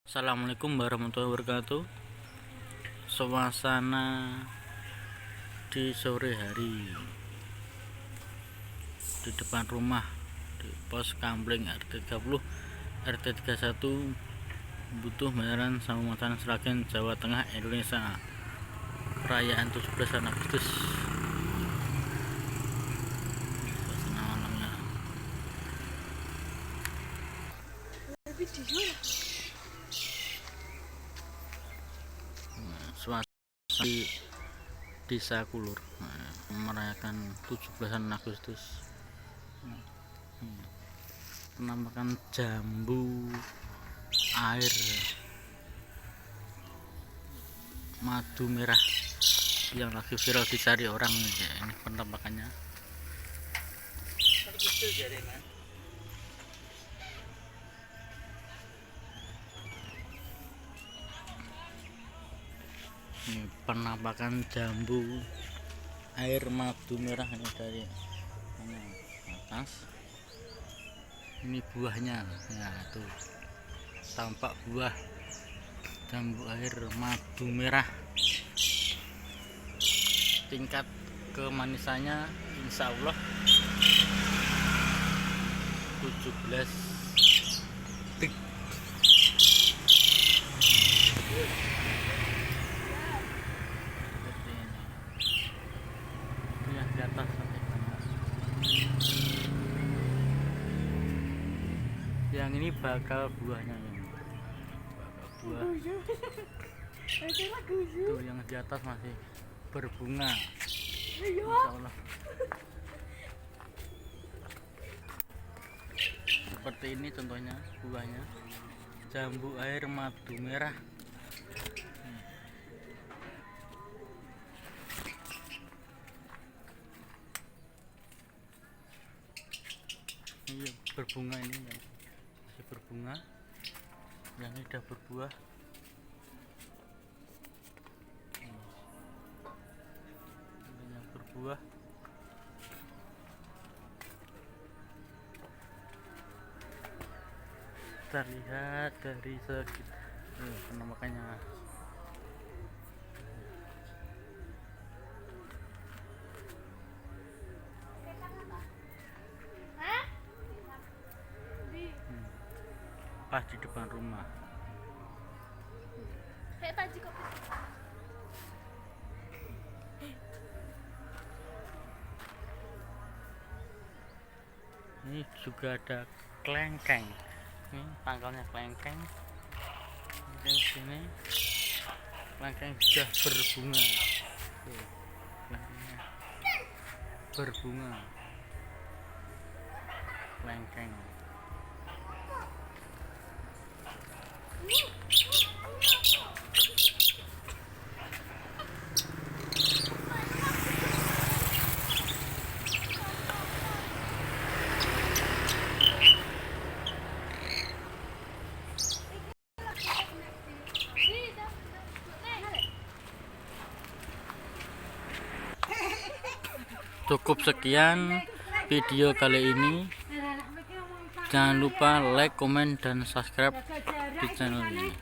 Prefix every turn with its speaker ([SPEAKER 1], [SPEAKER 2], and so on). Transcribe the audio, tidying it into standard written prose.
[SPEAKER 1] Assalamualaikum warahmatullahi wabarakatuh. Suasana di sore hari di depan rumah di pos Kampling RT 30 RT 31 butuh bayaran Kecamatan Sragen, Jawa Tengah, Indonesia. Perayaan 17 Agustus. Suasana malamnya. Suasana di Desa Kulur merayakan 17 Agustus. Penampakan jambu air madu merah yang lagi viral dicari orang ya, ini penampakannya. Ini penampakan jambu air madu merah ini dari atas. Ini buahnya ya, tuh tampak buah jambu air madu merah. Tingkat kemanisannya insya Allah 17 tik. Seperti ini. Itu yang di atas sampai sana. Yang ini bakal buahnya ini. Bakal buah. Tuh yang di atas masih berbunga. Insya Allah. Seperti ini contohnya buahnya, jambu air madu merah. Ini berbunga, ini yang masih berbunga, yang ini udah berbuah. Ini yang berbuah. Terlihat dari sekitar penampakannya. Pas di depan rumah. Ini juga ada kelengkeng. Ini pangkalnya kelengkeng. Di sini kelengkeng sudah berbunga. Tuh, kelengkengnya berbunga. Kelengkeng. Cukup sekian video kali ini. Jangan lupa like, komen, dan subscribe di channel ini.